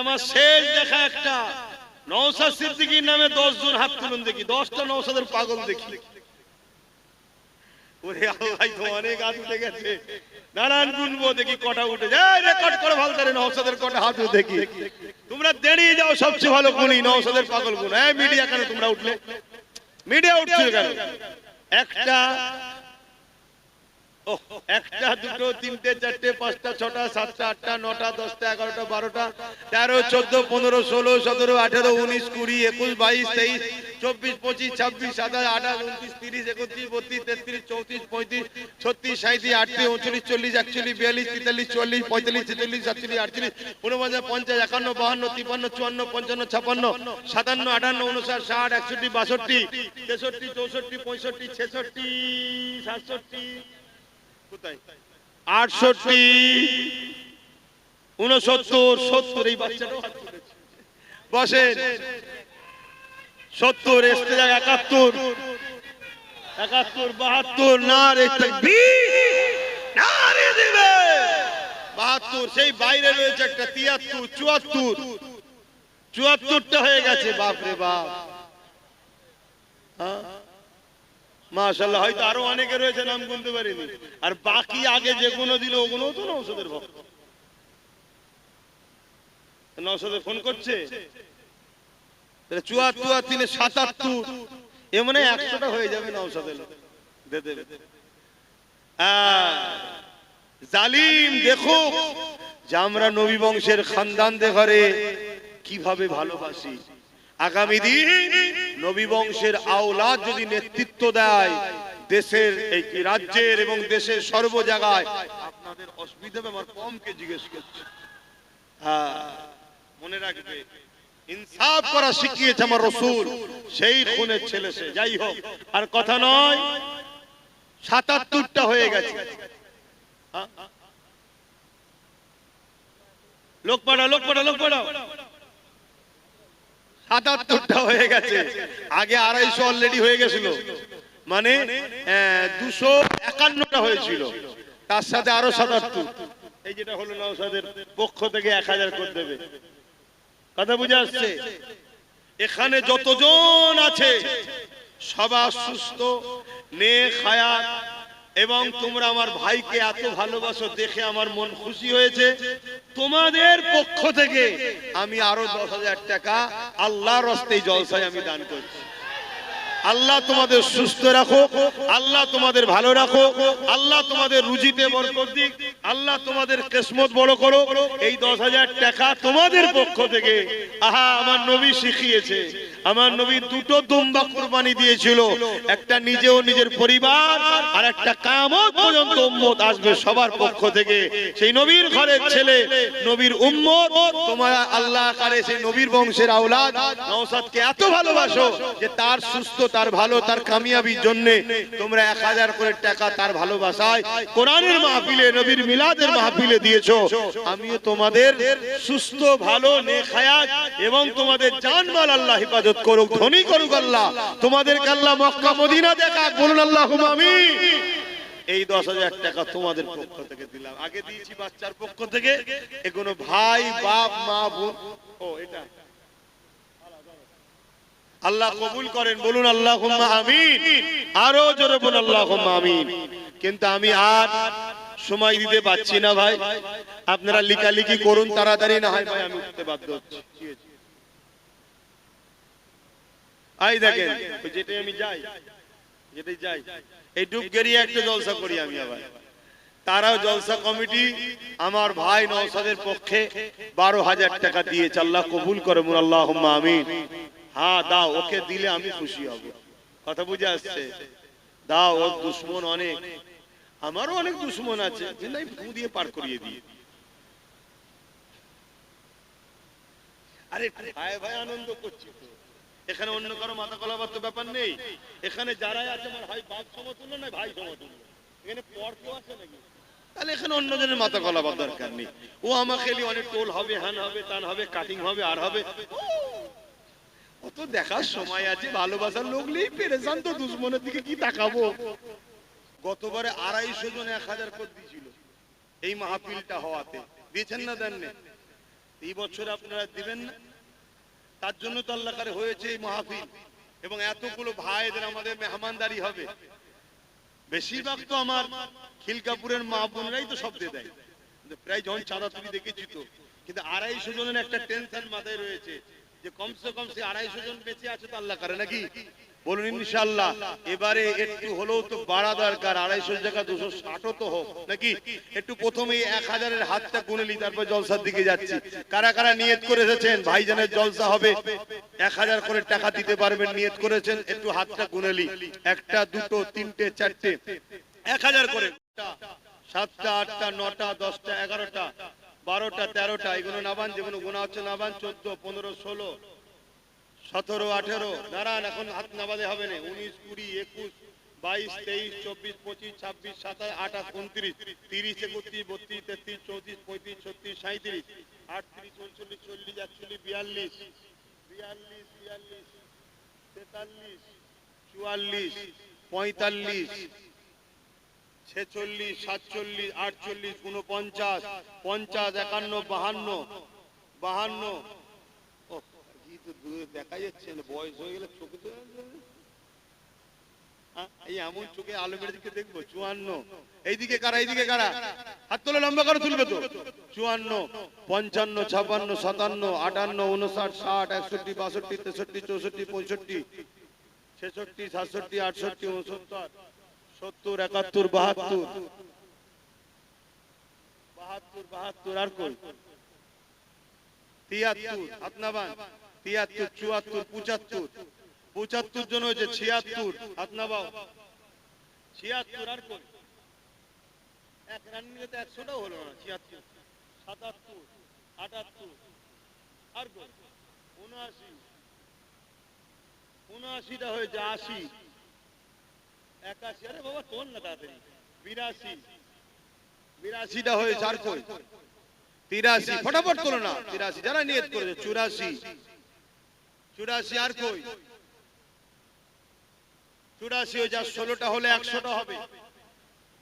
আমার শেষ দেখা একটা নওশাদ সিদ্দিকীর নামে 10 জন হাত তুলুন দেখি, 10টা নওশাদের পাগল দেখি। ওরে আল্লাহ, তো অনেক হাত উঠে গেছে। নারায়ণ গুনবো দেখি কটা উঠে যায়, রেকর্ড করে ভালো করে নওশাদের কটা হাত উঠে দেখি। তোমরা দেরিয়ে যাও, সবচেয়ে ভালো গুনি নওশাদের পাগল গুণ। এই মিডিয়া কেন তোমরা উঠলে? মিডিয়া উঠছে কেন? একটা, একটা, দুটো, তিনটে, চারটে, পাঁচটা, ছটা, সাতটা, আটটা, নটা, 10টা, 11টা, 12টা, 13, 14, 15, 16, 17, 18, 19, 20, 21, 22, 23, 24, 25, 26, 27, 28, 29, 30, 31, 32, 33, 34, 35, 36, 37, 38, 39, 40, 41, 42, 43, 44, 45, 46, 47, 48, 49, 50, 51, 52, 53, 54, 55, 56, 57, 58, 59, 60, 61, 62, 63, 64, 65, 66, 67, কোথায় 68, 69, 70, এই বাচ্চাটাও হাত তুলেছে। বসেন। 70, এসতে যায় 71, 72, নারে তাকবীর, নারে দিবে 72, সেই বাইরে রয়েছে একটা 73, 74, 74টা হয়ে গেছে। বাপ রে বাপ, হ্যাঁ মাশাআল্লাহ। হয়তো আরো অনেকে রয়েছে, নাম গুনতে পারিনি। আর বাকি আগে যেগুলো দিল ওগুলো তো নওশাদের ভক্ত। নওশাদে ফোন করছে 74 আর 3 77, এ মানে 100টা হয়ে যাবে নওশাদের দে দেবে। জালিম দেখো যে আমরা নবী বংশের খানদানদের ঘরে কিভাবে ভালোবাসি। আগামী দিন নবী বংশের আওলাদ যদি নেতৃত্ব দেয় দেশের, এই রাজ্যের এবং দেশের সর্ব জায়গায়, আপনাদের অসুবিধা হবে? আমার কমকে জিজ্ঞেস করছে। মনে রাখবে, ইনসাফ করা শিখিয়েছে আমার রাসূল, সেই খুনের ছেলে সে। যাই হোক, আর কথা নয়, 77টা হয়ে গেছে। লোক পড়া, লোক পড়া, লোক পড়া, 77টা হয়ে গেছে। আগে 250 অলরেডি হয়ে গেছিল, মানে 251টা হয়েছিল, তার সাথে আরো 77। এই যেটা হলো নওশাদের পক্ষ থেকে 1000 করে দেবে। কথা বুঝে আসছে? এখানে যতজন আছে সবাই সুস্থ, নেক হায়াত, এবং তোমরা আমার ভাইকে এত ভালোবাসো দেখে আমার মন খুশি হয়েছে। তোমাদের পক্ষ থেকে আমি আরো 10,000 টাকা আল্লাহর রাস্তায় জলসায় আমি দান করছি। আল্লাহ তোমাদের সুস্থ রাখো, আল্লাহ তোমাদের ভালো রাখো, আল্লাহ তোমাদের রুজিতে বরকত দিক, আল্লাহ তোমাদের কিসমত বড় করো। এই 10,000 টাকা তোমাদের পক্ষ থেকে। আহা, আমার নবী শিখিয়েছে, আমার নবী 2টো দুম্বা কুরবানি দিয়েছিল, একটা নিজে ও নিজের পরিবার, আর একটা কিয়ামত পর্যন্ত উম্মত আসবে সবার পক্ষ থেকে। সেই নবীর ঘরের ছেলে, নবীর উম্মত, তোমরা আল্লাহ করে সেই নবীর বংশের আওলাদ নওশাদকে এত ভালোবাসো যে তার সুস্থ, তার ভালো, তার কামিয়াবির জন্য তোমরা 1000 করে টাকা তার ভালোবাসায় কোরআনের মাহফিলে, নবীর মিলাদের মাহফিলে দিয়েছো। আমিও তোমাদের সুস্থ, ভালো, নেক হায়াত এবং তোমাদের জানমাল আল্লাহ হেফাজত করুক, ধনী করুক আল্লাহ, তোমাদেরকে আল্লাহ মক্কা মদিনা দেখাক, বলুন আল্লাহুম্মা আমিন। এই 10,000 টাকা তোমাদের পক্ষ থেকে দিলাম। আগে দিয়েছি বাচ্চার পক্ষ থেকে, এগুলো ভাই, বাপ, মা, বোন। ও এটা আল্লাহ কবুল করেন, বলুন আল্লাহুম্মা আমিন। আরো জোরে বলুন আল্লাহুম্মা আমিন। কিন্তু আমি আর সময় দিতে পারছি না ভাই, আপনারা লিখালিখি করুন তাড়াতাড়ি, না হয় ভাই আমি উঠতে বাধ্য হচ্ছি। আই দেখেন, যেটাই আমি যাই, যেটাই যাই, এই ডুবগেরিয়া একটা জলসা করি আমি। আবার তারাও জলসা কমিটি আমার ভাই নওশাদের পক্ষে 12,000 টাকা দিয়েছে। আল্লাহ কবুল করে, বলুন আল্লাহুম্মা আমিন। হ্যাঁ দাও, ওকে দিলে আমি খুশি হব। কথা বুঝে আসছে? দাও, ওর দুশ্মন অনেক, আমারও অনেক দুশ্মন আছে, কিন্তু আমি ফু দিয়ে পার করিয়ে দিই। আরে ভাই ভাই আনন্দ করছি তো, এখানে অন্য কারো মাথা গলাবার তো ব্যাপার নেই। এখানে যারাই আছে আমার ভাই, বাপ সমতুল্য না ভাই সমতুল্য, এখানে পর্ব আছে নাকি? তাহলে এখানে অন্যজনের মাথা গলাবার দরকার নেই। ও আমাকে অনেক টোল হবে, হ্যান হবে, তান হবে, কাটিং হবে, আর হবে, অত দেখার সময় আছে? ভালোবাসার লোক নেই, পেরেশান তো, দুশ্মনের দিকে কি তাকাবো? গতবারে 250 জন 1000 করে দিয়েছিল এই মাহফিলটা হওয়াতে। দিয়েছেন না দেননি? এই বছর আপনারা দিবেন না? তার জন্য তো আল্লাহ করে হয়েছে এই মাহফিল, এবং এতগুলো ভাইদের আমাদের মেহমানদারি হবে। বেশিরভাগ তো আমার খিলকাপুরের মা বোনরাই তো সব দিয়ে দেয়, প্রায় যখন চাঁদা তুলি দেখেছি তো। কিন্তু 250 জনের একটা টেনশন মাথায় রয়েছে যে কমসে কম সে 250 জন বেঁচে আছে তো আল্লাহ করে নাকি? বলুন ইনশাআল্লাহ। এবারে একটু হলেও তো বাড়া দরকার, 250 জায়গা 260 তো হোক নাকি? একটু প্রথমে 1000-এর হাতটা গুনে নি, তারপর জলসার দিকে যাচ্ছি। কারা কারা নিয়ত করে এসেছেন ভাইজানের জলসা হবে, 1000 করে টাকা দিতে পারবেন, নিয়ত করেছেন? একটু হাতটা গুনে নি। একটা, দুটো, তিনটে, চারটে, 1000 করে। 7টা, 8টা, 9টা, 10টা, 11টা, 12টা, 13টা, এগুলো নাবান, যেগুলো গোনা হচ্ছে নাবান। 14, 15, 16, 17, 18, দাঁড়ান, এখন হাত নাবাদে হবে না। 19, 20, 21, 22, 23, 24, 25, 26, 27, 28, 29, 30, 31, 32, 33, 34, 35, 36, 37, 38, 39, 40, 41, 42, 43, 44, 45, 46, 46, 47, 48, 49, 50, 51, 52, 52। ও কি তো দেখা যাচ্ছে না, বয়স হয়ে গেলে চোখে তো এই এমন চোখে আলমের দিকে দেখবো। 54, এইদিকে কারা, এইদিকে কারা, হাত তোলে, লম্বা করে তুলবে তো। 54, 55, 56, 57, 58, 59, 60, 61, 62, 63, 64, 65, 66, 67, 68, 69, 70, 71, 72, 72, আর কই 73, হাত নাবান। 73, 74, 75, 75 জন হয়েছে। 76, হাত নাবাও। 76, আর কই এক রান্নিতে তো 100টাও হলো না। 76, 77, 78, আর কই 79, 79টা হয়েছে। 80, 81, আরে বাবা তোল না তাড়াতাড়ি। 82, 82টা হয়েছে। আর কই 83, ফটাফট তোলো না। 83 যারা নিয়ত করেছে। 84, 84, আর কই 84 হয়ে যা। 16টা হলে 100টা হবে।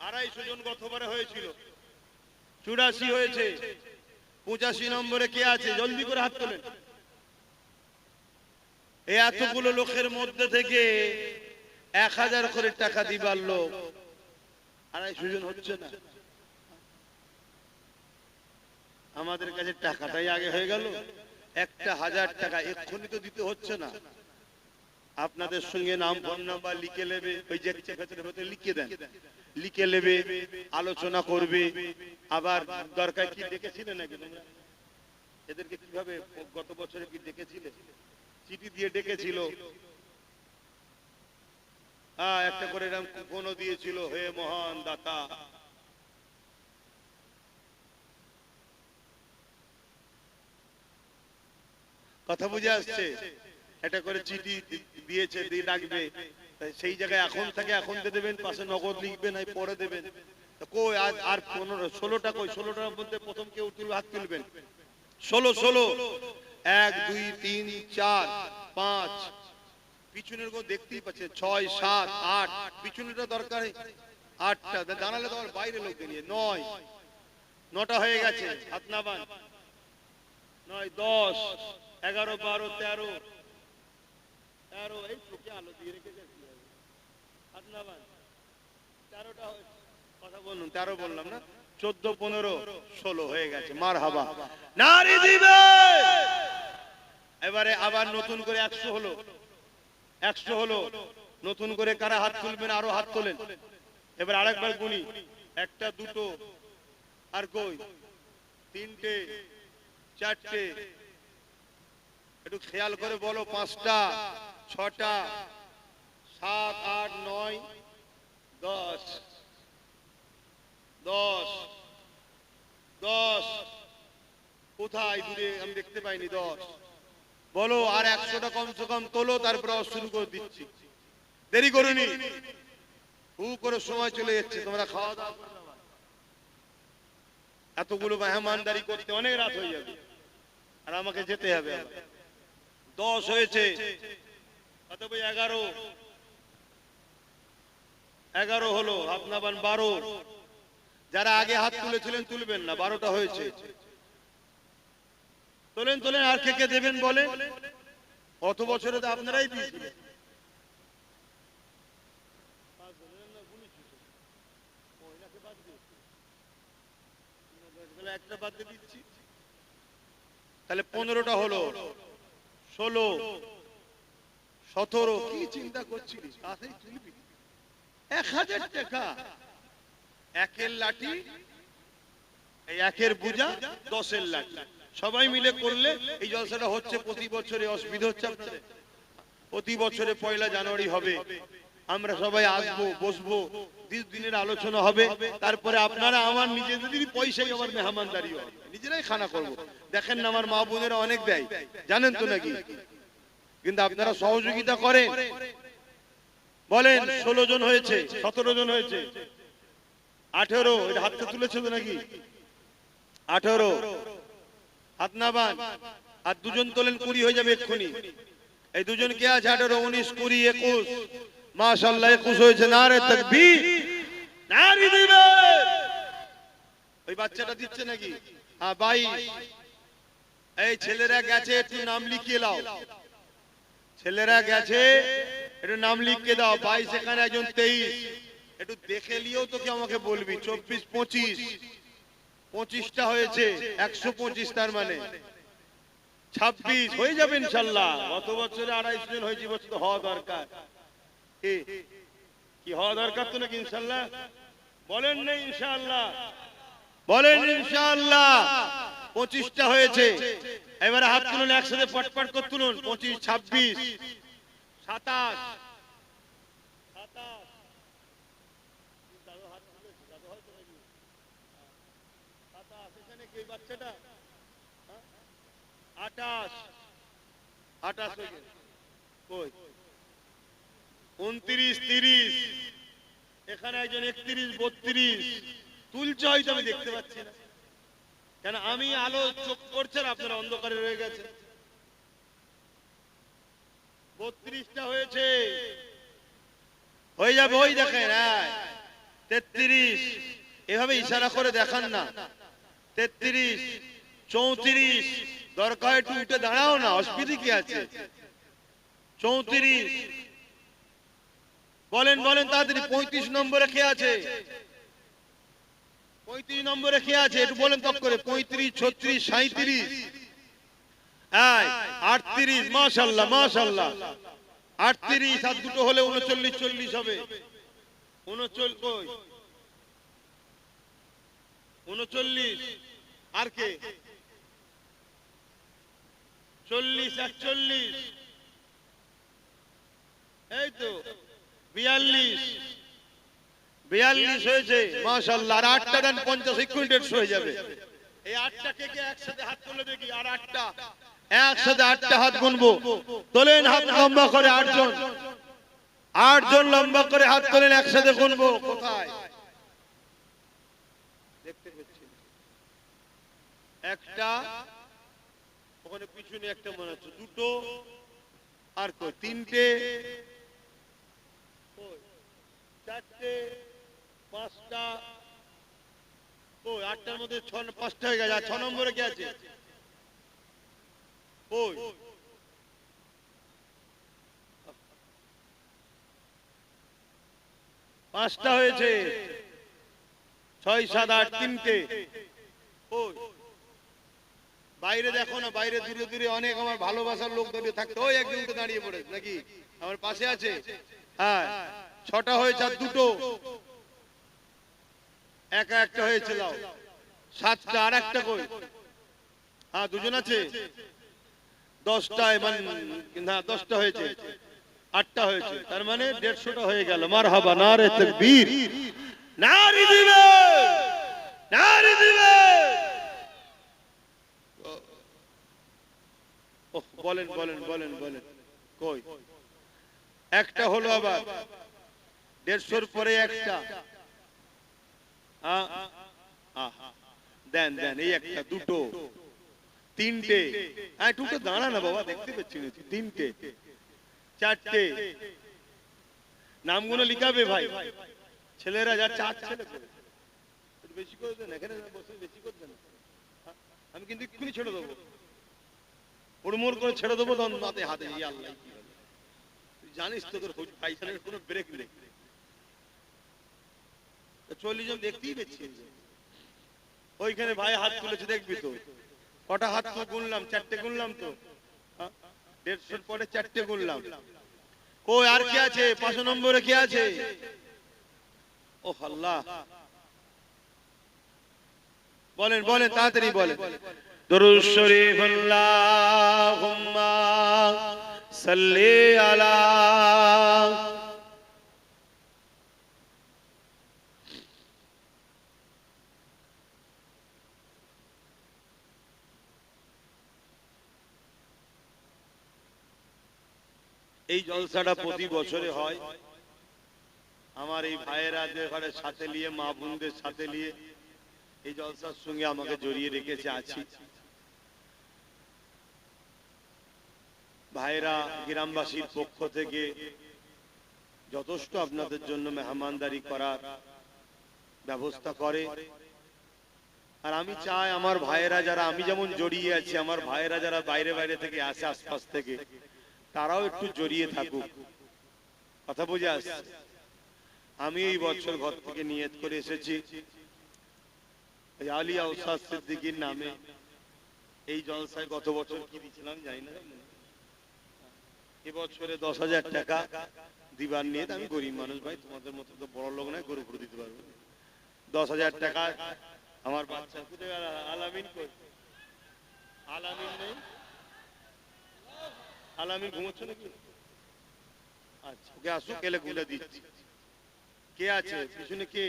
250 জন গতবারে হয়েছিল। 84 হয়েছে। 85 নম্বরে কে আছে? জলদি করে হাত তোলেন। এই এতগুলো লোকের মধ্যে থেকে 1000 করে টাকা দিবার লোক 250 জন হচ্ছে না। আমাদের কাছে টাকাটাই আগে হয়ে গেল। 1000 টাকা এক্ষুনি তো দিতে হচ্ছে না। আপনাদের সঙ্গে নাম, ফোন নাম্বার লিখে নেবে, ওই যে ভেতরে লিখে দেন, লিখে নেবে, আলোচনা করবে। আবার দরকার কি ডেকেছিলেন নাকি তোমরা এদেরকে? কিভাবে গত বছরে কি ডেকেছিলে? চিঠি দিয়ে ডেকেছিল। একটা করে এরকম কুপনও দিয়েছিল। হে মহান দাতা, কথা বুঝে আসছে? এটা করে চিঠি দিয়েছে, দিয়ে ডাকবে। সেই জায়গায় এখন থেকে এখন দিয়ে দেবেন, পাশে নগদ লিখবেন, পরে দেবেন। কই আর 15, 16টা কই? 16টার মধ্যে প্রথম কেউ তুলবে, হাত তুলবেন। 16, 1, 2, 3, 4, 5, পিছনের গো দেখতেই পাচ্ছে। 6, 7, 8, পিছনেটা দরকার। 8টা জানালে তোমার বাইরে লোককে নিয়ে। 9, 9টা হয়ে গেছে। হাত নাবান। 9, 10, 11, 12, 13, 13, এই চোখে আলো দিয়ে রেখেছে। হাত নাবান। 13টা হয়েছে। কথা বলুন, 13 বললাম না? 14, 15, 16 হয়ে গেছে। মারহাবা, নারী দিবে। এবারে আবার নতুন করে 100 হলো। 100 হলো। নতুন করে কারা হাত তুলবেন? আরো হাত তোলেন। এবার আরেকবার গুনি। 1টা, 2টো, আর কই 3টে, 4টে, একটু খেয়াল করে বলো। 5টা, 6টা, 7, 8, 9, 10, 10, 10, কোথায় দূরে আমি দেখতে পাইনি। 10 বলো। আর 100টা কমসে কম তোলো, তারপরে শুরু করে দিচ্ছি। দেরি করুনি, হু করে সময় চলে যাচ্ছে। তোমরা খাওয়া দাওয়া করে নাও। এতগুলো মেহমানদারি করতে অনেক রাত হয়ে যাবে, আর আমাকে যেতে হবে। 10 হয়েছে। কত বই? 11, 11 হলো। আপনার 12। যারা আগে হাত তুলেছিলেন তুলবেন না। 12টা হয়েছে। তোলেন তোলেন, আর কে কে দেবেন বলেন। কত বছরে তো আপনারাই দিয়েছিলেন। একটা বাদ দিয়ে দিচ্ছি, তাহলে 15টা হলো, 16, 17। কি চিন্তা করছিলিস? তাতেই তুলবি 1000 টাকা। একের লাঠি, এই একের বুঝা, 10-এর লাঠি, সবাই মিলে করলে এই জলসাটা হচ্ছে প্রতি বছরে। অসুবিধা হচ্ছে আপনাদের? প্রতি বছরে 1 জানুয়ারি হবে, আমরা সবাই আসবো, বসবো, দিনের আলোচনা হবে, তারপরে আপনারা আমার নিজেদের পয়সায় আমার মেহমানদারি হবে, নিজেরাই খানা করব। দেখেন না আমার মা বোনেরা অনেক দেয়, জানেন তো নাকি? কিন্তু আপনারা সহযোগিতা করেন। বলেন 16 জন হয়েছে, 17 জন হয়েছে, 18, এটা হাতটা তুলেছে তো নাকি? 18 হাত না বান, আর 2 জন তোলেন, 20 হয়ে যাবে এক্ষুনি। এই 2 জন কে আছে? 18, 19, 20, 21। মাশাআল্লাহ 21 হয়েছে। নারে তাকবীর, নারে দিবে। ওই বাচ্চাটা দিচ্ছে নাকি? হ্যাঁ 22। এই ছেলেরা গেছে, একটু নাম লিখিয়ে দাও। ছেলেরা গেছে, একটু নাম লিখিয়ে দাও। 22 এখানে একজন, 23। একটু দেখে লিও তো, কি আমাকে বলবি। 24, 25, 25টা হয়েছে, 125, তার মানে 26 হয়ে যাবে ইনশাআল্লাহ। গত বছরে 250 জন হয়েছে, বছর তো হওয়া দরকার। কি হওয়া দরকার তো নাকি? ইনশাআল্লাহ বলেন না? ইনশাআল্লাহ বলেন। ইনশাআল্লাহ 25টা হয়েছে। এবারে হাত তুলুন, একসাথে পটপট করে তুলুন। 25, 26, 27, 28, 29, 30, এখানে একজন 31, 32 তুলছে, হয়তো আমি দেখতে পাচ্ছি না, কেন আমি আলো চোখ করছেন, আপনারা অন্ধকারে রয়ে গেছে। 32টা হয়েছে, হয়ে যাবে। ওই দেখেন 33, এভাবে ইশারা করে দেখান না। 33, 34, দরকার একটু উঠে দাঁড়াও না, অসুবিধা কি আছে? 34, বলেন বলেন তাড়াতাড়ি। 35 নম্বরে কে আছে? 35 নম্বরে কে আছে? একটু বলেন তক করে। 35, 36, 37, 38, মাশাআল্লাহ মাশাআল্লাহ। 38 আর দুটো হলে 39, 40 হবে। 39, আর কে? 40, 41, এই তো 42, 42 হয়েছে, মাশাআল্লাহ। আর 8টা দেন, 50 ইকুইন্টেড হয়ে যাবে। এই 8টা কে কে একসাথে হাত তুলে দেখি। আর 8টা একসাথে, 8টা হাত গুনবো। তোলেন হাত লম্বা করে, 8 জন, 8 জন লম্বা করে হাত তোলেন, একসাথে গুনবো। কোথায় দেখতে পাচ্ছি? একটা ওখানে পিছনে একটা মনে হচ্ছে, 2টো, আর কই 3টে, 4টে, 5টা, 8টার মধ্যে 5টা হয়ে গেছে। আর 6 নম্বরে কে আছে? 5টা হয়েছে। 6, 7, 8, 3টে। বাইরে দেখো না, বাইরে দূরে দূরে অনেক আমার ভালোবাসার লোক দাঁড়িয়ে থাকতো। ওই একজন তো দাঁড়িয়ে পড়েছে নাকি, আমার পাশে আছে। হ্যাঁ 6টা হয়েছে, আর 2টো, একা একটা হয়েছে। দাও 7টা, আর একটা কই? হ্যাঁ 2 জন আছে। 10টা, মানে না 10টা হয়েছে, 8টা হয়েছে, তার মানে 150টা হয়ে গেল। মারহাবা, নারে তাকবীর, নারে দিবে, নারে দিবে। বলেন বলেন বলেন বলেন। কই একটা হলো, আবার 150-র পরে একটা। দেন দেন, এই একটা, 2টো, 3টে। হ্যাঁ 2টো দাঁড়া না বাবা, দেখতে পাচ্ছি না। 3টে, 4টে। নামগুলো লিখাবে ভাই, ছেলেরা যা 4 ছেলে বেশি করে দেন, এখানে বসে বেশি করে দেন। আমি কিন্তু এক্ষুনি ছেড়ে দেবো। হুড়মুড় করে ছেড়ে দেবো তখন মাথায় হাতে আল্লাহ কি হবে। তুই জানিস তোদের পায়খানার কোনো ব্রেক নেই, 40 জন দেখতেই পেয়েছি। ওইখানে ভাই হাত তুলেছে দেখবি তো, কটা হাত তো গুনলাম, 4টে গুনলাম তো, 150 পরে 4টে গুনলাম। কই আর কি আছে 5 নম্বরে কি আছে? ও আল্লাহ, বলেন বলেন তাড়াতাড়ি বলেন। দরুদ শরীফ আল্লাহুম্মা সাল্লি আলা। এই জলসাটা প্রতি বছরে হয়। আমার এই ভাইয়েরা ঘরের সাথে নিয়ে, মা বোনদের সাথে নিয়ে এই জলসার সঙ্গে আমাকে জড়িয়ে রেখেছে আছি। ভাইরা গ্রামবাসীর পক্ষ থেকে যথেষ্ট আপনাদের জন্য মেহমানদারি করার ব্যবস্থা করে। আর আমি চাই আমার ভাইয়েরা যারা, আমি যেমন জড়িয়ে আছি, আমার ভাইয়েরা যারা বাইরে বাইরে থেকে আসে, আশপাশ থেকে, তারাও একটু জড়িয়ে থাকুক। কথা বুঝে আসছে? আমি এই বছর ঘর থেকে নিয়ত করে এসেছি আলিয়া উস্তাদ সিদ্দিকীর নামে এই জলসায় গত বছর কি দিয়েছিলাম জানি না, এবছরে 10,000 টাকা দিবার নিয়ে। আমি গরিব মানুষ ভাই, তোমাদের মতো তো বড় লোক নয়, গরু করে দিতে পারবো। 10,000 টাকা আমার বাচ্চা, আলামিন কই? আলামিন নেই? আলামিন ঘুমোচ্ছে নাকি? আচ্ছা, ওকে আসুক, এলে গুলে দিচ্ছি। কে আছে পিছনে? কে?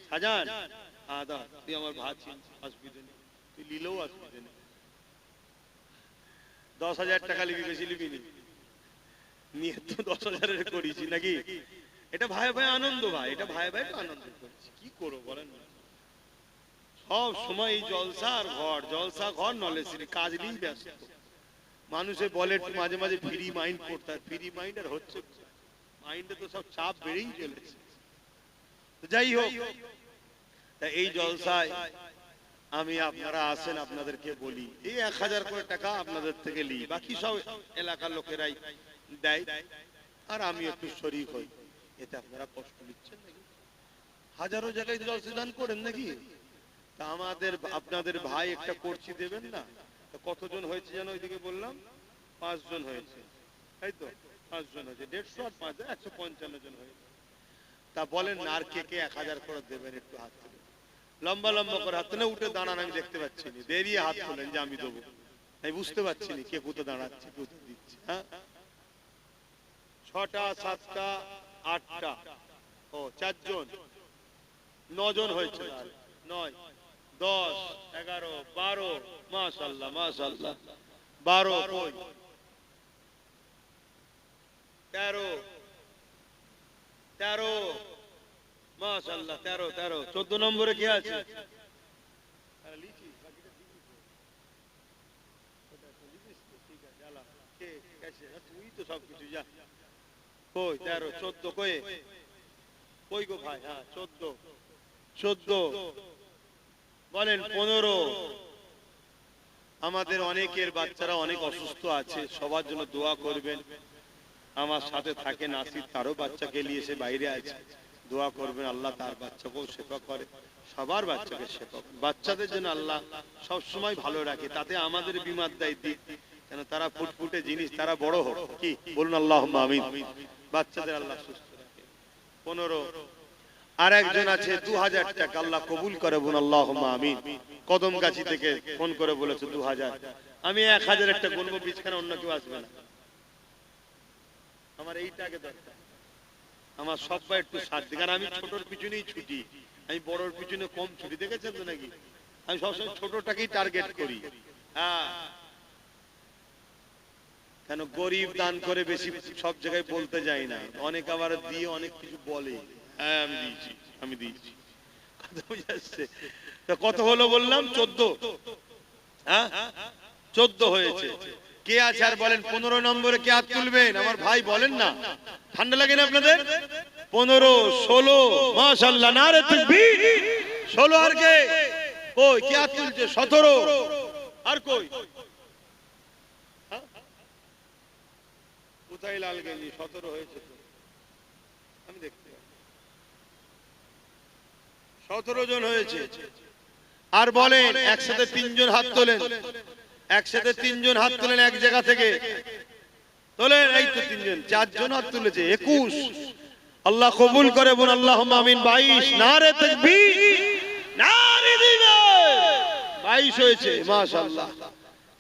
সাজান? আদা তুই আমার ভাত অসুবিধে নেই, তুই লিলেও অসুবিধে নেই। 10,000 টাকা লিবি, বেশি লিবি নি, নিয়ে তো 10,000 করেছি নাকি? এটা ভাই ভাই আনন্দ, ভাই এটা ভাই ভাই আনন্দ করছি। কি করবো বলেন? সব সময় এই জলসা আর ঘর, জলসা ঘর, নলেজ কাজ নিয়েই ব্যস্ত। মানুষে বলে মাঝে মাঝে ফ্রি মাইন্ড করতে, ফ্রি মাইন্ড আর হচ্ছে, মাইন্ডে তো সব চাপ বেড়েই চলেছে। যাই হোক, এই জলসায় আমি, আপনারা আসেন, আপনাদেরকে বলি এই 1,000 করে টাকা আপনাদের থেকে লি, বাকি সব এলাকার লোকেরাই দেয়, আর আমি একটু শরীক হই। এতে আপনারা কষ্ট নিচ্ছেন নাকি? হাজারো জায়গায় জলসা দান করেন নাকি? তা আমাদের, আপনাদের ভাই একটা করছি দেবেন না? কতজন হয়েছে যেন ওইদিকে বললাম? 5 জন হয়েছে, তাই তো? 5 জন হয়েছে, 150 আর 5 155 জন হয়েছে। তা বলেন আর কে কে 1,000 করে দেবেন? একটু হাত তুলেন, লম্বা লম্বা করে হাত তুলে, উঠে দাঁড়ান, আমি দেখতে পাচ্ছি না, বেরিয়ে হাত তোলেন যে আমি দেবো। আমি বুঝতে পারছি না কে কোথায় দাঁড়াচ্ছে, কোথায় দিচ্ছে। হ্যাঁ, 6টা 7টা 8টা, ও 4 জন, 9 জন হয়েছে, 9 10 11 12, মাশাআল্লাহ মাশাআল্লাহ, 12 কই 13 মাশাআল্লাহ, 13 14 নম্বরে কে আছে? তুই তো সব কিছু যা। কই 13 14 কই কই গো ভাই? হ্যাঁ 14 বলেন 15। আমাদের অনেকের বাচ্চারা অনেক অসুস্থ আছে, সবার জন্য দোয়া করবেন। আমার সাথে থাকে নাসির, তারও বাচ্চাকে নিয়ে এসে বাইরে আছে, দোয়া করবেন আল্লাহ তার বাচ্চাকেও সেবা করে, সবার বাচ্চাকে সেবা। বাচ্চাদের জন্য আল্লাহ সব সময় ভালো রাখে, তাতে আমাদের বিমার দায় দিক, কেন তারা ফুটফুটে জিনিস, তারা বড় হোক। কি বলুন আল্লাহুম্মা আমিন। বাচ্চাদের আল্লাহ সুস্থ রাখে। 15। আর একজন আছে 2,000 টাকা, আল্লাহ কবুল করে, বলুন আল্লাহুম্মা আমিন। কদমগাছি থেকে ফোন করে বলেছে 2,000। আমি 1,000 একটা গুনবো, বিছখানা অন্য কেউ আসবে না, আমার এইটাকে দরকার। আমার সবাই একটু সাথ দিক, আর আমি ছোটর পিছনেই ছুটি, আমি বড়র পিছনে কম ছুটি, দেখেছেন তো নাকি? আমি সবসময় ছোটটাকেই টার্গেট করি। হ্যাঁ, কেন গরিব দান করে বেশি সব জায়গায় বলতে যাই না, অনেক আবার দিয়ে অনেক কিছু বলে, হ্যাঁ আমি দিয়েছি আমি দিয়েছি, কথা বুঝে আসছে? কত হলো বললাম? 14। হ্যাঁ 14 হয়েছে। কে আছে আর বলেন 15 নম্বরে কে হাত তুলবেন? আমার ভাই বলেন না, ঠান্ডা লাগে না আপনাদের? 15 16 মাশাআল্লাহ, নারে তাকবীর। 16 আর কে? কই কে হাত তুলছে? 17 আর কই? কোথায় লাল গেঞ্জি? 17 হয়েছে তো, আমি দেখতে 17 জন হয়েছে। আর বলেন একসাথে 3 জন হাত তোলেন, একসাথে 3 জন হাত তোলেন এক জায়গা থেকে তোলেন। এই তো 3 জন, 4 জন হাত তুলেছে, 21। আল্লাহ কবুল করে বলুন আল্লাহুম্মা আমিন। 22 নারে তাকবীর, নারে দিবে। 22 হয়েছে, মাশাআল্লাহ।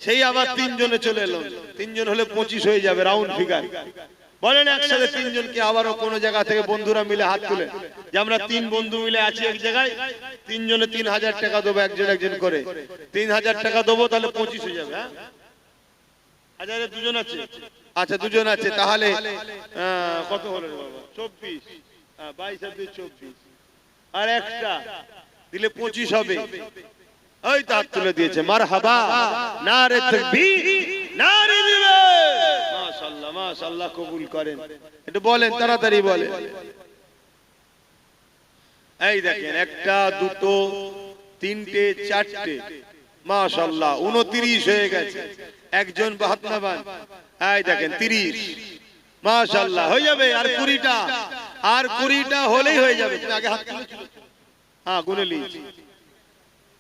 সেই আবার 3 জনে চলে এলো, 3 জন হলে 25 হয়ে যাবে, রাউন্ড ফিগার। বলেন একসাথে 3 জনকে আবারও কোন জায়গা থেকে বন্ধুরা মিলে হাত তুলে, যে আমরা 3 বন্ধু মিলে আছি এক জায়গায়, 3 জনে 3000 টাকা দেবো, একজন একজন করে 3000 টাকা দেবো, তাহলে 25 হয়ে যাবে। হ্যাঁ, হাজারে 2 জন আছে। আচ্ছা 2 জন আছে, তাহলে কত হলো বাবা? 24। 22 আর 2 24, আর একটা দিলে 25 হবে। ওই তো হাত তুলে দিয়েছে, মারহাবা, নারে তাকবীর, নারে দিবে। মাশাআল্লাহ মাশাআল্লাহ, কবুল করেন। একটু বলেন, তাড়াতাড়ি বলেন। এই দেখেন, একটা, দুটো, তিনটে, চারটে, মাশাআল্লাহ 29 হয়ে গেছে। একজন বাহাত্তরবান, এই দেখেন 30, মাশাআল্লাহ হয়ে যাবে। আর 20টা, আর 20টা হলেই হয়ে যাবে। তুমি আগে হাত তুলেছিল? হ্যাঁ, গুনে নিয়েছি।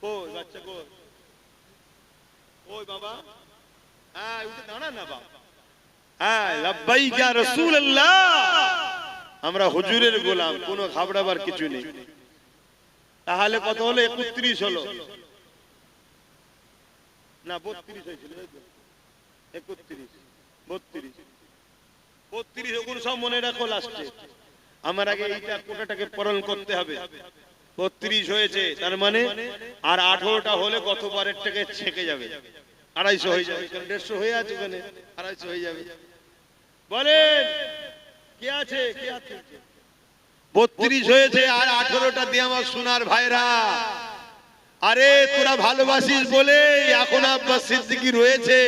কই বাচ্চা কই? ওই বাবা, হ্যাঁ উঠে দাঁড়া না বাবা। হ্যাঁ, লাব্বাইক ইয়া রাসূলুল্লাহ। আমরা হুজুরের গোলাম, কোনো ঘাবড়াবার কিছু নেই। তাহলে কত হলো? 31 হলো না, 32 হয়েছিল। 31, 32, 32 ওগুলো সব মনে রাখো লাস্টে। আমার আগে এইটা কোটাটাকে পূরণ করতে হবে। 32 হয়েছে, তার মানে আর 18টা হলে গতবারের থেকে ছেকে যাবে, 250 হয়ে যাবে। 150 হয়ে আছে, ওখানে 250 হয়ে যাবে। বলেন কে আছে? কে আছে? 32 হয়েছে, আর 18টা দিয়ে আমার সোনার ভাইরা। আরে তোরা ভালোবাসিস বলে এখন আব্বাস সিদ্দিকী রয়েছে,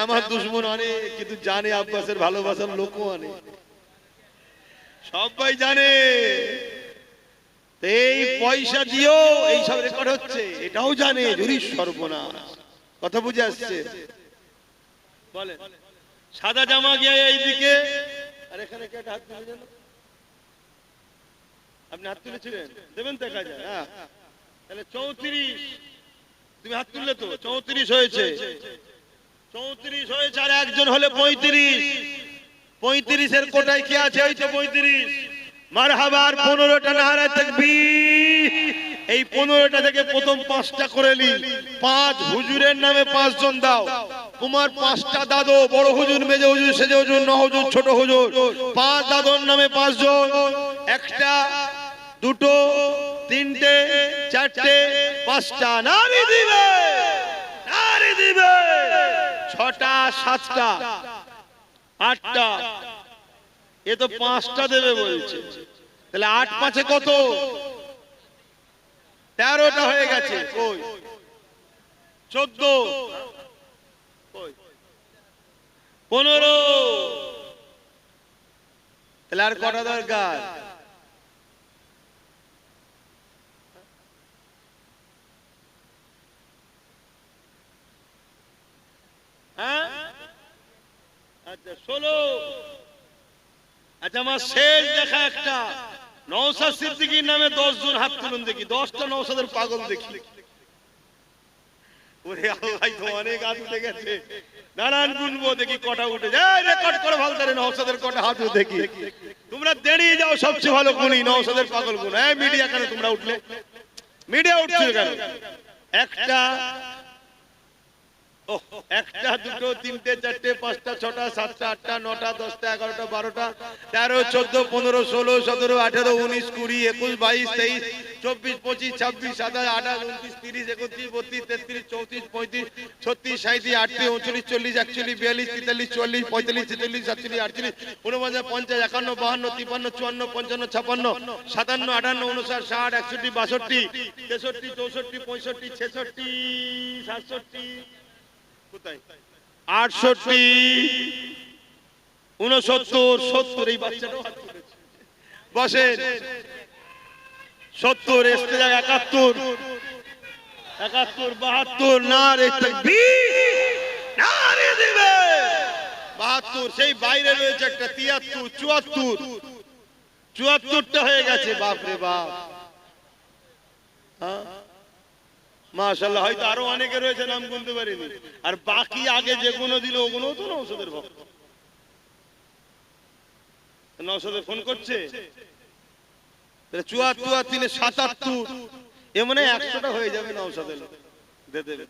আমার দুশমন অনেক, কিন্তু জানে আব্বাসের ভালোবাসার লোকও অনেক, সবাই জানে। এই পয়সা দিয়েও এইসব রেকর্ড হচ্ছে, এটাও জানে। যদি সর্বনাশ, কথা বুঝে আসছে? বলেন সাদা জামা গিয়ে এইদিকে, আর এখানে কে হাত তুলে? আপনি হাত তুলেছিলেন, দেবেন দেখা যায়। হ্যাঁ, তাহলে 34, তুমি হাত তুললে তো 34 হয়েছে। 34 হয়েছে, আর একজন হলে 35। 35 কোটায় কি আছে? ওই তো 35। মারহাবা। আর 15টা নারে তাকবীর। এই 15টা থেকে প্রথম 5টা করে নি। 5 হুজুরের নামে 5 জন দাও। তোমার 5টা দাদু, বড় হুজুর, মেজো হুজুর, সেজো হুজুর, ন হুজুর, ছোট হুজুর, 5 দাদুর নামে 5 জন। একটা, দুটো, তিনটে, চারটে, 5টা নারী দিবে, নারী দিবে। 6টা, 7টা, 8টা, এ তো 5টা দেবে বলছে। তাহলে 8 5 কত? 13টা হয়ে গেছে। কই 14, কই 15। তাহলে আর কটা দরকার? হ্যাঁ, আচ্ছা 16। আচ্ছা আমার শেষ দেখা একটা, নওশাদ সিদ্দিকীর নামে 10 জন হাত তুলুন দেখি। 10টা নওশাদের পাগল দেখি। ওরে আল্লাহ, তো অনেক হাত উঠে গেছে। নারায়ণ গুনবো দেখি কটা উঠে যায়। রেকর্ড করে ভালতারে নওশাদের কটা হাত উঠে দেখি। তোমরা দেরিয়ে যাও, সবচেয়ে ভালো গুনি নওশাদের পাগল গুণ। এই মিডিয়া কেন তোমরা উঠলে? মিডিয়া উঠছিল কেন? একটা, একটা, দুটো, তিনটে, চারটে, 5টা, 6টা, 7টা, 8টা, 9টা, 10টা, 11টা, 12টা, 13, 14, 15, 16, 17, 18, 19, 20, 21, 22, 23, 24, 25, 26, 27, 28, 29, 30, 31, 32, 33, 34, 35, 36, 37, 38, 39, 40, 41, 42, 43, 44, 45, 46, 47, 48, 49, 50, 51, 52, 53, 54, 55, 56, 57, 58, 59, 60, 61, 62, 63, 64, 65, 66, 67, কোথায় 68, 69, 70। এই বাচ্চাটাও হাত তুলেছে। বসেন 70, এসতে যায় 71, 72, নারে তাকবীর, নারে দিবে। 72 72, সেই বাইরে রয়েছে একটা 73, 74, 74টা হয়ে গেছে। বাপ রে বাপ, হ্যাঁ মাশাআল্লাহ। হয়তো আরো অনেকে রয়েছে, নাম গুনতে পারিনি। আর বাকি আগে যেগুলো দিল ওগুলো তো নওশাদের ভক্ত। নওশাদে ফোন করছে 74 আর 3 77, এ মনে 100টা হয়ে যাবে নওশাদের দে দেবে।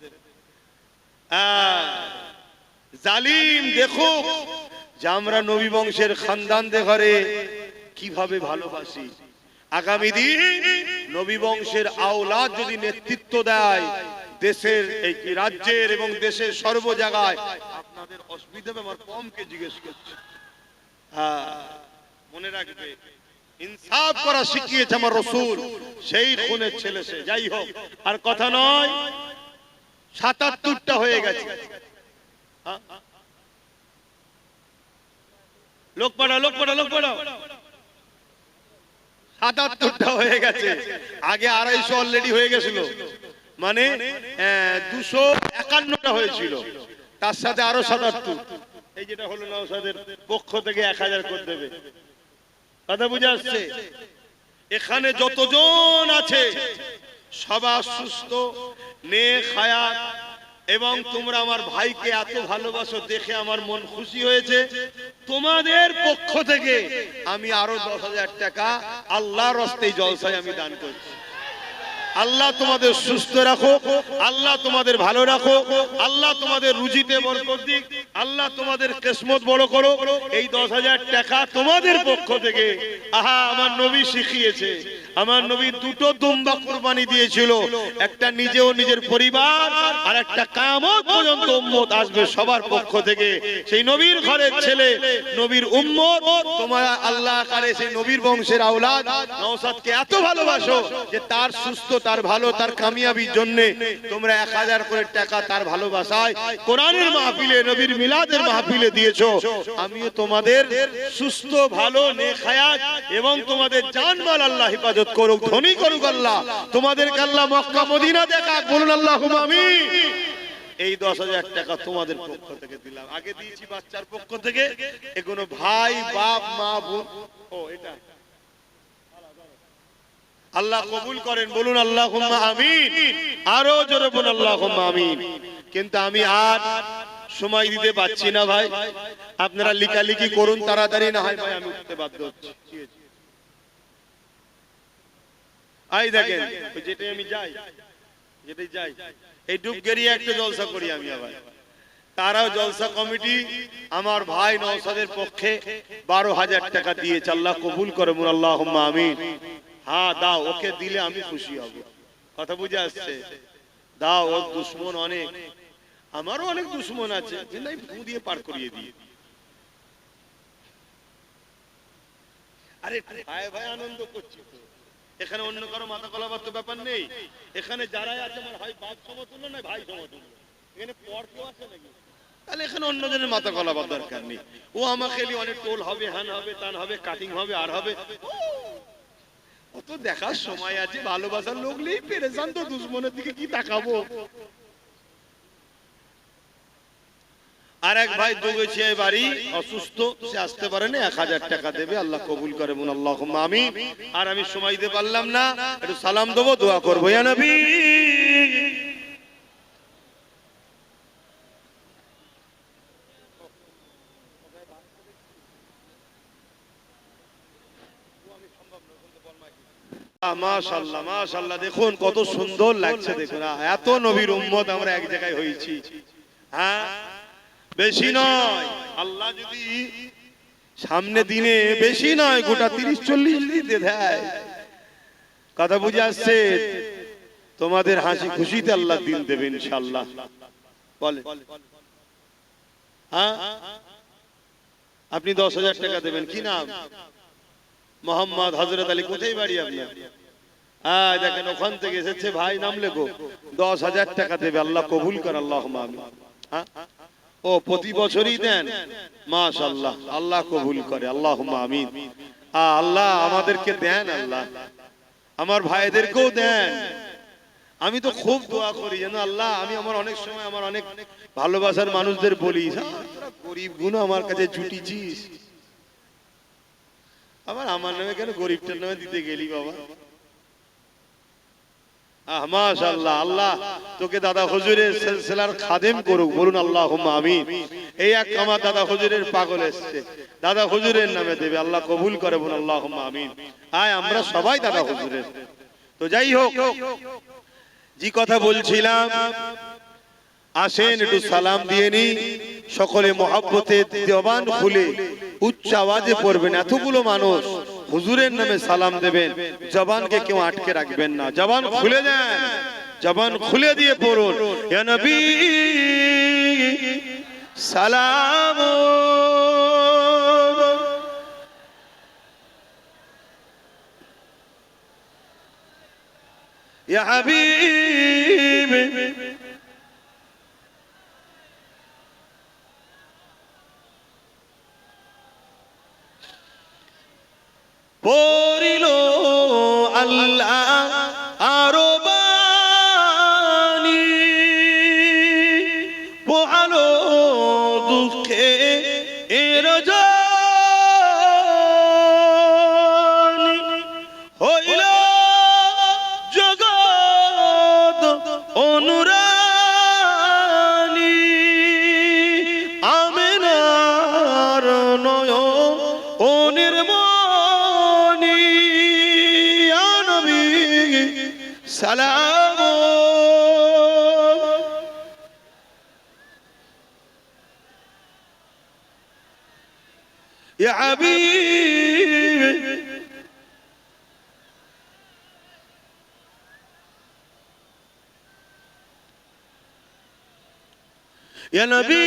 জালিম দেখো যে আমরা নবী বংশের খানদানদের ঘরে কিভাবে ভালোবাসি। আগামী দিন নবী বংশের আওলাদ যদি নেতৃত্ব দেয় দেশের, এই রাজ্যের এবং দেশের সর্ব জায়গায়, আপনাদের অসুবিধা হবে? আমার কমকে জিজ্ঞেস করছে। মনে রাখবে, ইনসাফ করা শিখিয়েছে আমার রাসূল, সেই খুনের ছেলে সে। যাই হোক, আর কথা নয়, 77টা হয়ে গেছে। লোক পড়া 77টা হয়ে গেছে। আগে 250 অলরেডি হয়ে গেছিল, মানে 251টা হয়েছিল, তার সাথে আরো 77। এই যেটা হলো নওশাদের পক্ষ থেকে 1000 করে দেবে। কথা বুঝে আসছে? এখানে যতজন আছে সবাই সুস্থ, নেক হায়াত, এবং তোমরা আমার ভাইকে এত ভালোবাসো দেখে আমার মন খুশি হয়েছে। তোমাদের পক্ষ থেকে আমি আরো 10,000 টাকা আল্লাহর রাস্তায় জলসায় আমি দান করছি। আল্লাহ তোমাদের সুস্থ রাখো, আল্লাহ তোমাদের ভালো রাখো, আল্লাহ তোমাদের রুজিতে বরকত দিক, আল্লাহ তোমাদের কিসমত বড় করো। এই 10,000 টাকা তোমাদের পক্ষ থেকে। আহা, আমার নবী শিখিয়েছে, আমার নবী 2টো দুম্বা কুরবানি দিয়েছিল, একটা নিজেও নিজের পরিবার, আর একটা কিয়ামত পর্যন্ত উম্মত আসবে সবার পক্ষ থেকে। সেই নবীর ঘরের ছেলে, নবীর উম্মত, তোমরা আল্লাহ করে সেই নবীর বংশের আওলাদ নওশাদকে এত ভালোবাসো যে তার সুস্থ, তার ভালো, তার কামিয়াবির জন্য তোমরা 1000 করে টাকা তার ভালোবাসায় কোরআনের মাহফিলে, নবীর মিলাদের মাহফিলে দিয়েছো। আমিও তোমাদের সুস্থ, ভালো, নেক হায়াত এবং তোমাদের জানমাল আল্লাহ হেফাজত করুক, ধনী করুক আল্লাহ, তোমাদেরকে আল্লাহ মক্কা মদিনা দেখাক, বলুন আল্লাহুম্মা আমিন। এই 10,000 টাকা তোমাদের পক্ষ থেকে দিলাম। আগে দিয়েছি বাচ্চার পক্ষ থেকে, এগুলো ভাই, বাপ, মা, বোন। ও এটা আল্লাহ কবুল করেন, বলুন আল্লাহুম্মা আমিন। আরো জোরে বলুন আল্লাহুম্মা আমিন। কিন্তু আমি আর সময় দিতে পারছি না ভাই, আপনারা লিখালিখি করুন তাড়াতাড়ি, না হয় ভাই আমি উঠতে বাধ্য হচ্ছি। আই দেখেন, যেটাই আমি যাই, এই ডুবগেরিয়া একটা জলসা করি আমি। আবার তারাও জলসা কমিটি আমার ভাই নওশাদের পক্ষে 12,000 টাকা দিয়েছে। আল্লাহ কবুল করে, বলুন আল্লাহুম্মা আমিন। হ্যাঁ দাও, ওকে দিলে আমি খুশি হব। কথা বুঝে আসছে? দাও, ওর দুশ্মন অনেক, আমারও অনেক দুশ্মন আছে, কিন্তু আমি ফু দিয়ে পার করিয়ে দিই। আরে ভাই ভাই আনন্দ করছি তো, এখানে অন্য কারো মাথা গলাবার তো ব্যাপার নেই। এখানে যারাই আছে আমার ভাই, বাপ সমতুল্য নয়, ভাই সমতুল্য। এখানে পর কেউ আছে নাকি? তাহলে এখানে অন্যজনের মাথা গলাবার দরকার নেই। ও আমাকে অনেক টোল হবে, হ্যান হবে, তান হবে, কাটিং হবে, আর হবে, অত দেখার সময় আছে? ভালোবাসার লোক নেই, পেরেশান তো, দুশ্মনের দিকে কি তাকাবো? আর এক ভাই দুগেছে বাড়ি, অসুস্থ, সে আসতে পারে না, 1000 টাকা দেবে। আল্লাহ কবুল করে, বলুন আল্লাহুম্মা আমিন। আর আমি সময় দিতে পারলাম না, একটু সালাম দেবো, দোয়া করবো, ইয়া নবী। মাশাআল্লাহ মাশাআল্লাহ, দেখুন কত সুন্দর লাগছে, দেখুন এত নবীর উম্মত আমরা এক জায়গায় হয়েছি। হ্যাঁ, বেশি নয়, আল্লাহ যদি সামনে দিনে বেশি নয়, গোটা 30-40 দিতে দেয়। কথা বুঝে আসছে? তোমাদের হাসি খুশিতে আল্লাহ দিন দেবে ইনশাআল্লাহ। বলে হ্যাঁ, আপনি 10,000 টাকা দেবেন। কি নাম? মোহাম্মদ হযরত আলী। কোথায় বাড়ি আপনার? হ্যাঁ দেখেন, ওখান থেকে এসেছে ভাই, নাম লেখো, 10,000 টাকা দেবে। আল্লাহ কবুল করে, আল্লাহুম্মা আমিন। হ্যাঁ, ও প্রতি বছরই দেন? মাশাআল্লাহ, আল্লাহ কবুল করে, আল্লাহুম্মা আমিন। আল্লাহ আমাদেরকে দেন, আল্লাহ আমার ভাইদেরকেও দেন, আমি তো খুব দোয়া করি যেন আল্লাহ, আমি আমার অনেক সময় আমার অনেক ভালোবাসার মানুষদের বলি, গরিব গুলো আমার কাছে জুটিছিস, আবার আমার নামে কেন গরিবটার নামে দিতে গেলি বাবা। মাশাআল্লাহ, আল্লাহ তোকে দাদা হুজুরের সিলসিলার খাদেম করুক, বলুন আল্লাহুম্মা আমিন। এই এক আমার দাদা হুজুরের পাগল এসছে, দাদা হুজুরের নামে দেবে, আল্লাহ কবুল করে, বলুন আল্লাহুম্মা আমিন। আয় আমরা সবাই দাদা হুজুরের। তো যাই হোক, যে কথা বলছিলাম, আসেন একটু সালাম দিয়ে নি, সকলে মহব্বতে জবান খুলে উচ্চ আওয়াজে পড়বেন। এতগুলো মানুষ হুজুরের নামে সালাম দেবেন, জবানকে কেউ আটকে রাখবেন না, জবান খুলে দেন, জবান খুলে দিয়ে পড়ুন, ইয়া নবী সালাম, ইয়া হাবিব পড়িল আল্লাহ আরো বাণী, পোহালো দুঃখে এর জনি, হইল জগৎ অনুরানী, আমেনার নয়নের সালাম, ইয়া হাবিব ইয়া নবী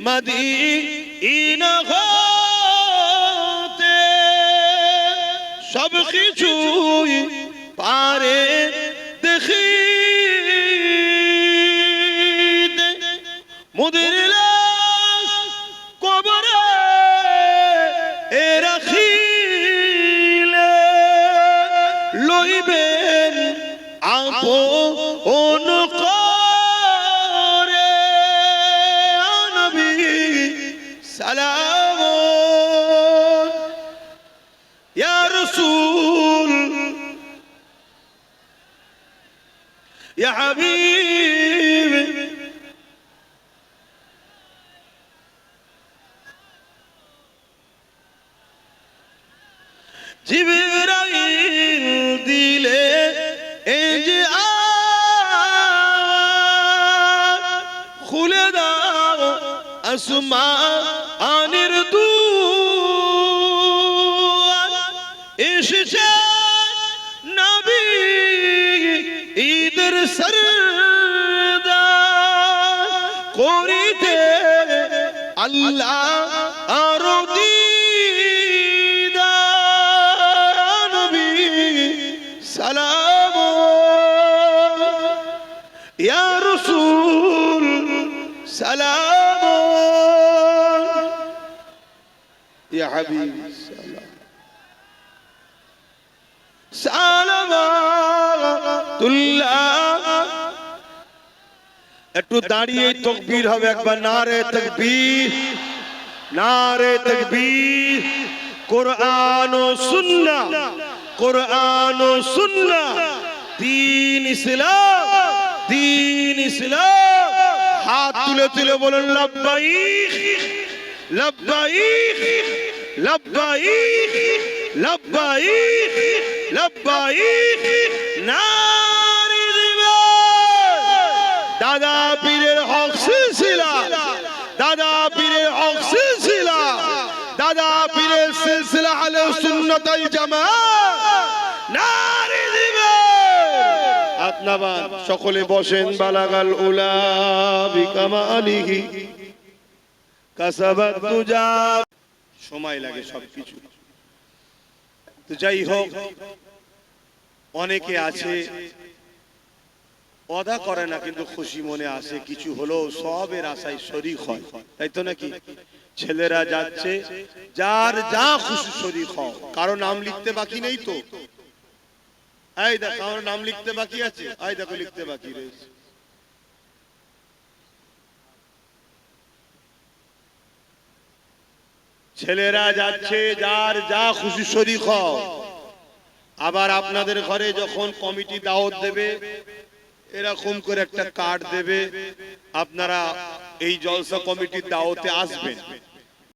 মদিনা হতে সব কিছুই পারে দেখি, মুদের লাশ কবরে এ রাখিলে, লইবেন আপন করে, নবী সালাম, ইয়া রাসূল ইয়া হাবিব জিবরাইল দিলে এই যে খুলে দাও আসমানের দুয়ার, এসেছে নবী ঈদের সরদার, করিতে আল্লাহ আরো দিদার, নবী সালাম, ইয়া রাসূল সালাম, ইয়া হাবিব সালাম, সালামাতুল্লাহ। একটু দাঁড়িয়ে তাকবীর হবে একবার, নারে তাকবীর, নারে তাকবীর। কুরআন ও সুন্নাহ, কুরআন ও সুন্নাহ, দ্বীন ইসলাম, দ্বীন ইসলাম। হাত তুলে তুলে বলেন লাব্বাইক লাব্বাইক লাব্বাইক লাব্বাইক লাব্বাইক, নারে জিন্দাবাদ। দাদা পীরের হক সিলসিলা, দাদা পীরের হক সিলসিলা, দাদা পীরের সিলসিলা আহলে সুন্নাত ওয়াল জামাত, নারে জিন্দাবাদ। আপনারা সকলে বসেন। বালাগাল উলা বিকামালিহি কাসাবাত তুজা, সময় লাগে সবকিছু। তো যাই হোক, অনেকে আছে অদা করে না কিন্তু খুশি মনে আসে, কিছু হলো সবের আশায় শরীক হয়, তাই তো নাকি? ছেলেরা যাচ্ছে, যার যা খুশি শরীক হও, কারো নাম লিখতে বাকি নেই তো। এই দেখো আমার নাম লিখতে বাকি আছে, এই দেখো লিখতে বাকি রয়েছে। ছেলেরা যাচ্ছে যার যা খুশি শরীক হও। আবার আপনাদের ঘরে যখন কমিটি দাওয়াত দেবে এরকম করে একটা কার্ড দেবে, আপনারা এই জলসা কমিটির দাওয়াতে আসবেন।